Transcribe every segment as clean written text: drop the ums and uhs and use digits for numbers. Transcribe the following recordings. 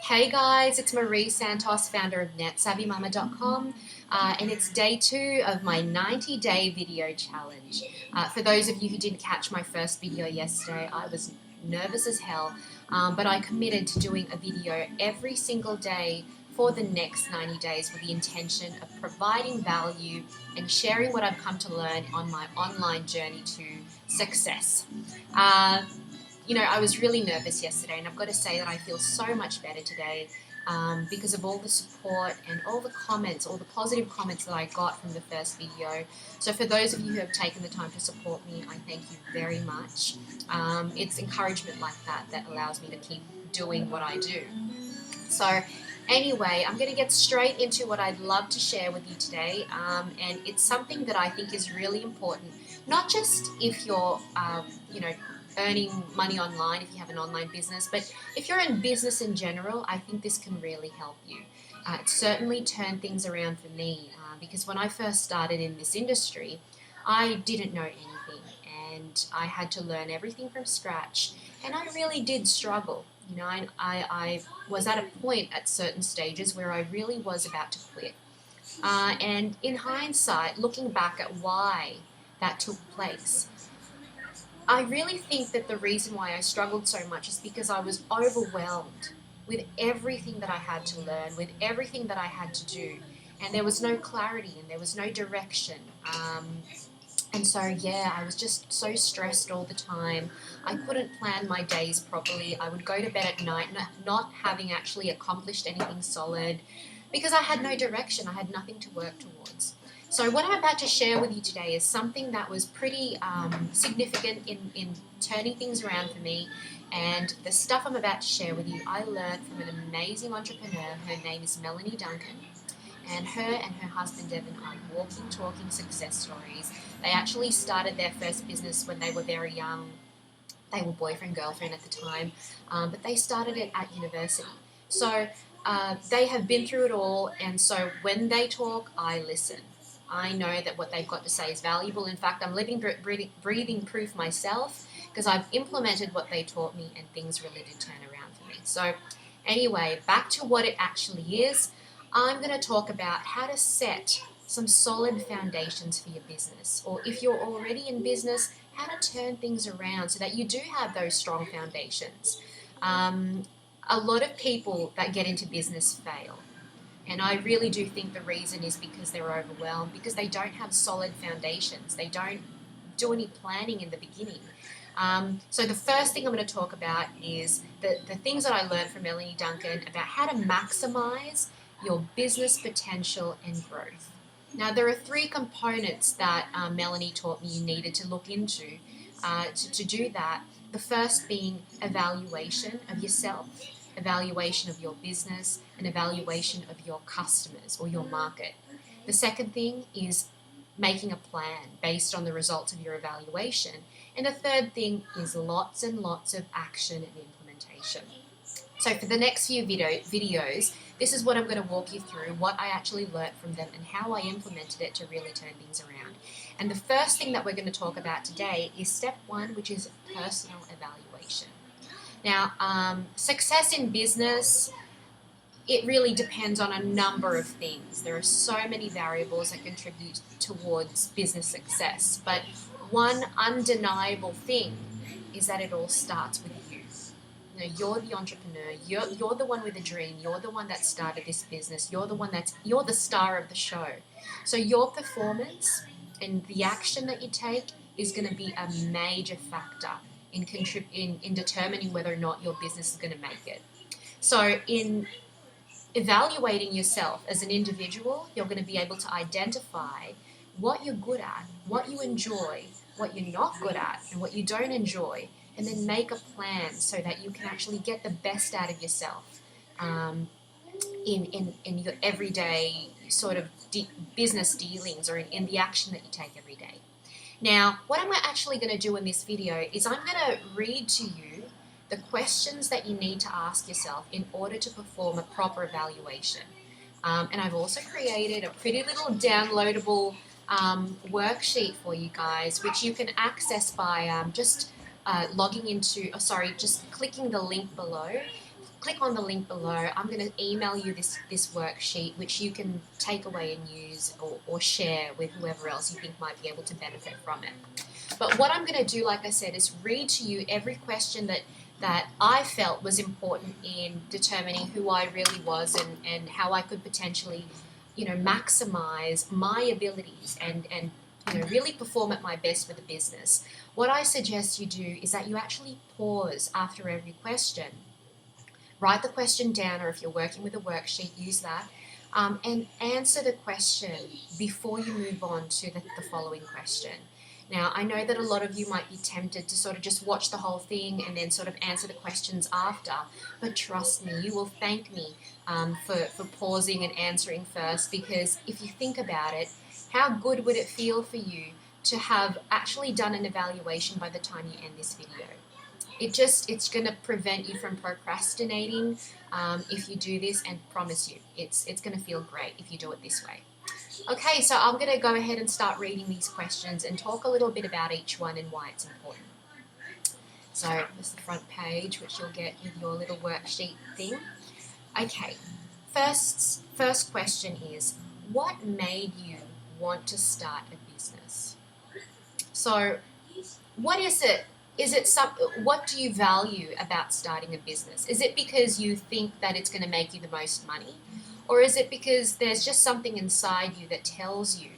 Hey guys, it's Marie Santos, founder of NetSavvyMama.com, and it's day 2 of my 90-day video challenge. For those of you who didn't catch my first video yesterday, I was nervous as hell, but I committed to doing a video every single day for the next 90 days with the intention of providing value and sharing what I've come to learn on my online journey to success. I was really nervous yesterday, and I've got to say that I feel so much better today because of all the support and all the comments, all the positive comments that I got from the first video. So for those of you who have taken the time to support me, I thank you very much. It's encouragement like that that allows me to keep doing what I do. So anyway, I'm going to get straight into what I'd love to share with you today, and it's something that I think is really important, not just if you're, earning money online, if you have an online business, but if you're in business in general, I think this can really help you. It certainly turned things around for me because when I first started in this industry, I didn't know anything and I had to learn everything from scratch, and I really did struggle. I was at a point at certain stages where I really was about to quit. And in hindsight, looking back at why that took place, I really think that the reason why I struggled so much is because I was overwhelmed with everything that I had to learn, with everything that I had to do, and there was no clarity and there was no direction. And so, I was just so stressed all the time. I couldn't plan my days properly. I would go to bed at night not having actually accomplished anything solid because I had no direction. I had nothing to work towards. So what I'm about to share with you today is something that was pretty significant in turning things around for me. And the stuff I'm about to share with you, I learned from an amazing entrepreneur. Her name is Melanie Duncan. And her husband Devin are walking, talking success stories. They actually started their first business when they were very young. They were boyfriend, girlfriend at the time, but they started it at university. So they have been through it all, and so when they talk, I listen. I know that what they've got to say is valuable. In fact, I'm living, breathing proof myself because I've implemented what they taught me and things really did turn around for me. So anyway, back to what it actually is. I'm going to talk about how to set some solid foundations for your business, or if you're already in business, how to turn things around so that you do have those strong foundations. A lot of people that get into business fail. And I really do think the reason is because they're overwhelmed, because they don't have solid foundations. They don't do any planning in the beginning. So the first thing I'm going to talk about is the things that I learned from Melanie Duncan about how to maximize your business potential and growth. Now, there are 3 components that Melanie taught me you needed to look into to do that. The first being evaluation of yourself, evaluation of your business, and evaluation of your customers or your market. The second thing is making a plan based on the results of your evaluation. And the third thing is lots and lots of action and implementation. So for the next few videos, this is what I'm going to walk you through, what I actually learnt from them and how I implemented it to really turn things around. And the first thing that we're going to talk about today is step 1, which is personal evaluation. Now, success in business, it really depends on a number of things. There are so many variables that contribute towards business success, but one undeniable thing is that it all starts with you. You're the entrepreneur, you're the one with a dream, you're the one that started this business, you're the star of the show. So your performance and the action that you take is going to be a major factor in determining whether or not your business is going to make it. So in evaluating yourself as an individual, you're going to be able to identify what you're good at, what you enjoy, what you're not good at, and what you don't enjoy, and then make a plan so that you can actually get the best out of yourself in your everyday sort of business dealings or in the action that you take every day. Now, what I'm actually going to do in this video is I'm going to read to you the questions that you need to ask yourself in order to perform a proper evaluation. And I've also created a pretty little downloadable worksheet for you guys, which you can access by just clicking the link below, click on the link below. I'm going to email you this worksheet, which you can take away and use or share with whoever else you think might be able to benefit from it. But what I'm going to do, like I said, is read to you every question that I felt was important in determining who I really was and how I could potentially, maximize my abilities and really perform at my best for the business. What I suggest you do is that you actually pause after every question. Write the question down, or if you're working with a worksheet, use that, and answer the question before you move on to the following question. Now, I know that a lot of you might be tempted to sort of just watch the whole thing and then sort of answer the questions after, but trust me, you will thank me for pausing and answering first, because if you think about it, how good would it feel for you to have actually done an evaluation by the time you end this video? It's going to prevent you from procrastinating if you do this, and promise you, it's going to feel great if you do it this way. Okay, so I'm going to go ahead and start reading these questions and talk a little bit about each one and why it's important. So this is the front page, which you'll get with your little worksheet thing. Okay, first question is, what made you want to start a business? So what is it? What do you value about starting a business? Is it because you think that it's going to make you the most money? Or is it because there's just something inside you that tells you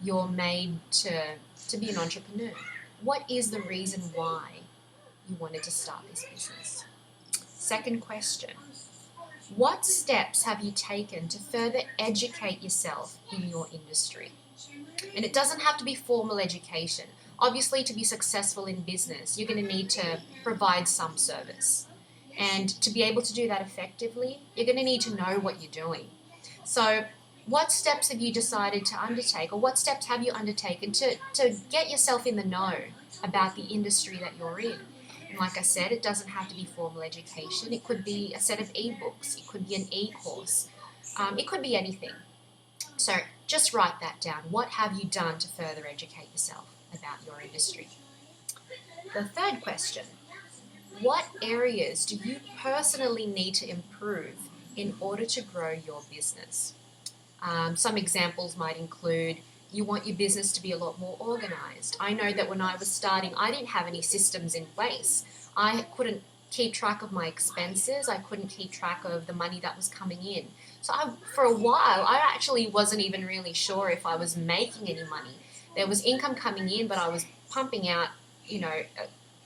you're made to be an entrepreneur? What is the reason why you wanted to start this business? Second question, what steps have you taken to further educate yourself in your industry? And it doesn't have to be formal education. Obviously, to be successful in business, you're going to need to provide some service. And to be able to do that effectively, you're going to need to know what you're doing. So what steps have you decided to undertake, or what steps have you undertaken to get yourself in the know about the industry that you're in? And like I said, it doesn't have to be formal education. It could be a set of ebooks. It could be an e-course. It could be anything. So just write that down. What have you done to further educate yourself about your industry? The third question, what areas do you personally need to improve in order to grow your business? Some examples might include, you want your business to be a lot more organized. I know that when I was starting, I didn't have any systems in place. I couldn't keep track of my expenses. I couldn't keep track of the money that was coming in. So for a while, I actually wasn't even really sure if I was making any money. There was income coming in, but I was pumping out,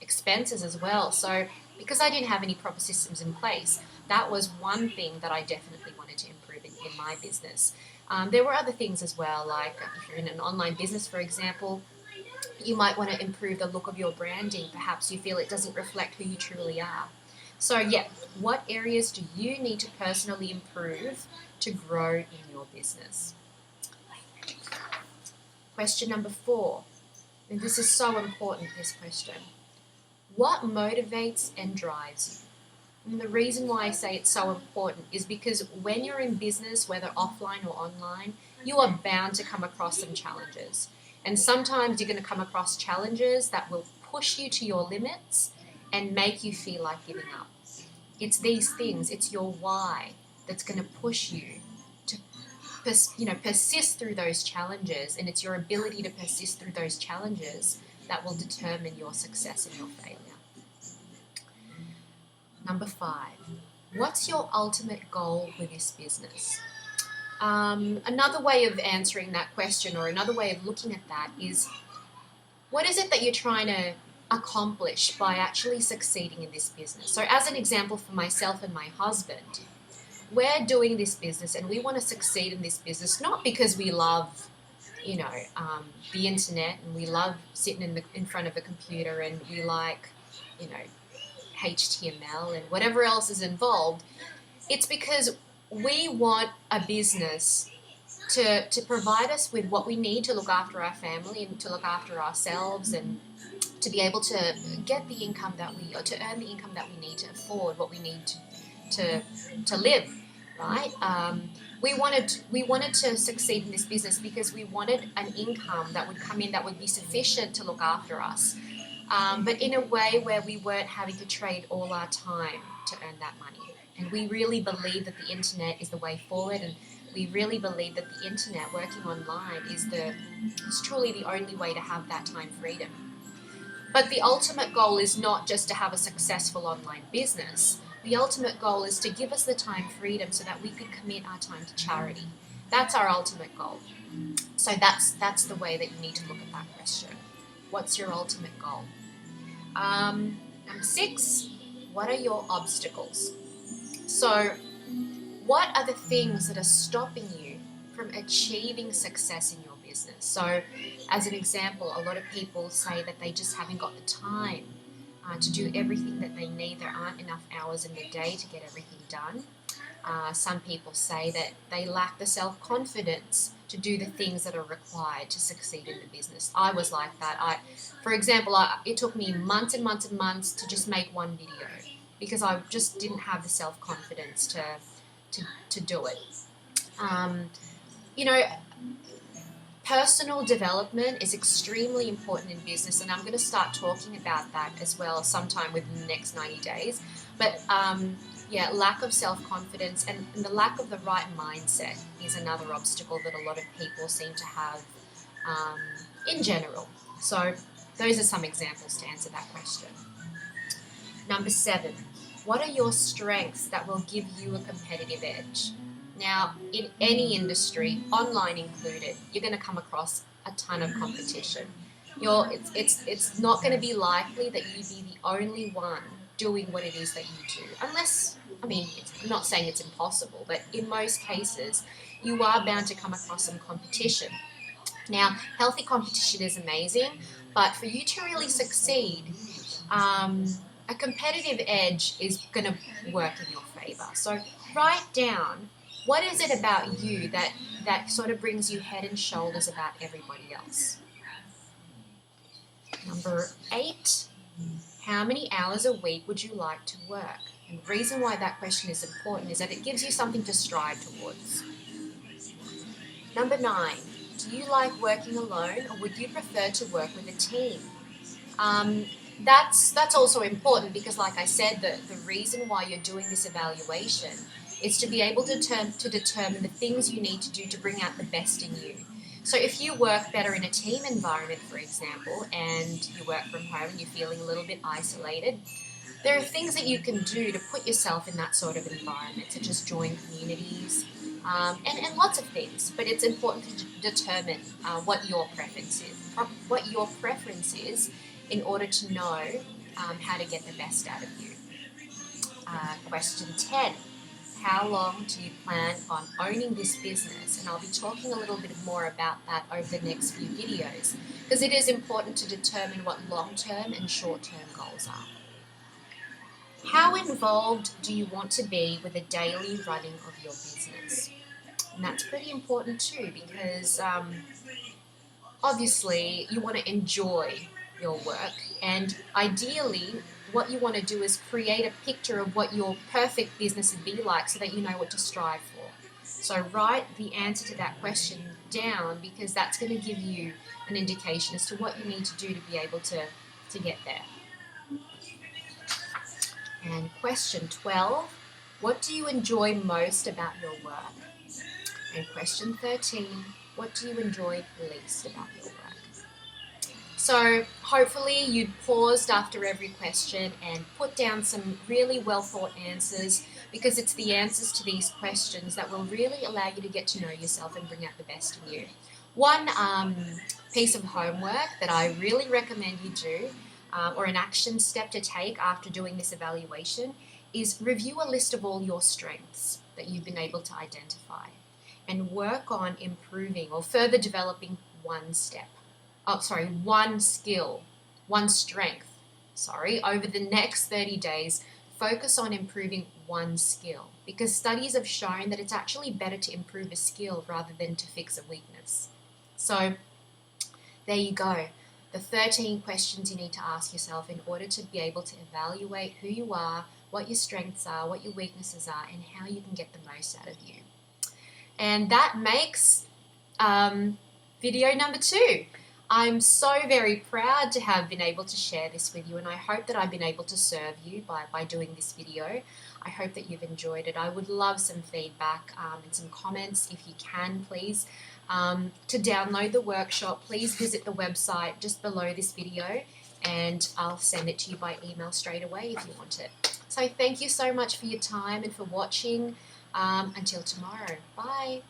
expenses as well. So because I didn't have any proper systems in place, that was one thing that I definitely wanted to improve in my business. There were other things as well, like if you're in an online business, for example, you might want to improve the look of your branding. Perhaps you feel it doesn't reflect who you truly are. So yeah, what areas do you need to personally improve to grow in your business? Question number 4, and this is so important, this question. What motivates and drives you? And the reason why I say it's so important is because when you're in business, whether offline or online, you are bound to come across some challenges. And sometimes you're going to come across challenges that will push you to your limits and make you feel like giving up. It's these things, it's your why that's going to push you to persist through those challenges, and it's your ability to persist through those challenges that will determine your success and your failure. Number 5, what's your ultimate goal with this business? Another way of answering that question, or another way of looking at that, is what is it that you're trying to accomplish by actually succeeding in this business? So as an example, for myself and my husband, we're doing this business and we want to succeed in this business, not because we love, the internet, and we love sitting in front of a computer, and we like, HTML and whatever else is involved. It's because we want a business to provide us with what we need to look after our family and to look after ourselves, and to be able to get the income or to earn the income that we need to afford what we need to live, right? We wanted to succeed in this business because we wanted an income that would come in that would be sufficient to look after us. but in a way where we weren't having to trade all our time to earn that money. And we really believe that the internet is the way forward, and we really believe that the internet, working online, is truly the only way to have that time freedom. But the ultimate goal is not just to have a successful online business. The ultimate goal is to give us the time freedom so that we could commit our time to charity. That's our ultimate goal. So that's the way that you need to look at that question. What's your ultimate goal? Number 6, what are your obstacles? So what are the things that are stopping you from achieving success in your business? So as an example, a lot of people say that they just haven't got the time to do everything that they need. There aren't enough hours in the day to get everything done. Some people say that they lack the self-confidence to do the things that are required to succeed in the business. I was like that. For example, it took me months and months and months to just make one video because I just didn't have the self-confidence to do it. Personal development is extremely important in business, and I'm going to start talking about that as well sometime within the next 90 days. But lack of self-confidence and the lack of the right mindset is another obstacle that a lot of people seem to have in general. So those are some examples to answer that question. Number 7, what are your strengths that will give you a competitive edge? Now, in any industry, online included, you're going to come across a ton of competition. It's not going to be likely that you be the only one doing what it is that you do. Unless, I'm not saying it's impossible, but in most cases, you are bound to come across some competition. Now, healthy competition is amazing, but for you to really succeed, a competitive edge is going to work in your favor. So write down, what is it about you that sort of brings you head and shoulders about everybody else? Number 8, how many hours a week would you like to work? And the reason why that question is important is that it gives you something to strive towards. Number 9, do you like working alone, or would you prefer to work with a team? That's also important because, like I said, the reason why you're doing this evaluation is to be able to determine the things you need to do to bring out the best in you. So if you work better in a team environment, for example, and you work from home and you're feeling a little bit isolated, there are things that you can do to put yourself in that sort of environment, such as join communities, and lots of things. But it's important to determine what your preference is in order to know how to get the best out of you. Question 10. How long do you plan on owning this business? And I'll be talking a little bit more about that over the next few videos because it is important to determine what long-term and short-term goals are. How involved do you want to be with the daily running of your business? And that's pretty important too because obviously you want to enjoy your work, and ideally what you want to do is create a picture of what your perfect business would be like so that you know what to strive for. So write the answer to that question down because that's going to give you an indication as to what you need to do to be able to get there. And question 12, what do you enjoy most about your work? And question 13, what do you enjoy least about your work? So hopefully you paused after every question and put down some really well thought answers because it's the answers to these questions that will really allow you to get to know yourself and bring out the best in you. One piece of homework that I really recommend you do, or an action step to take after doing this evaluation, is review a list of all your strengths that you've been able to identify and work on improving or further developing one skill, one strength, over the next 30 days. Focus on improving one skill because studies have shown that it's actually better to improve a skill rather than to fix a weakness. So there you go. The 13 questions you need to ask yourself in order to be able to evaluate who you are, what your strengths are, what your weaknesses are, and how you can get the most out of you. And that makes video number 2. I'm so very proud to have been able to share this with you, and I hope that I've been able to serve you by doing this video. I hope that you've enjoyed it. I would love some feedback and some comments if you can, please. To download the workshop, please visit the website just below this video, and I'll send it to you by email straight away if you want it. So thank you so much for your time and for watching. Until tomorrow. Bye.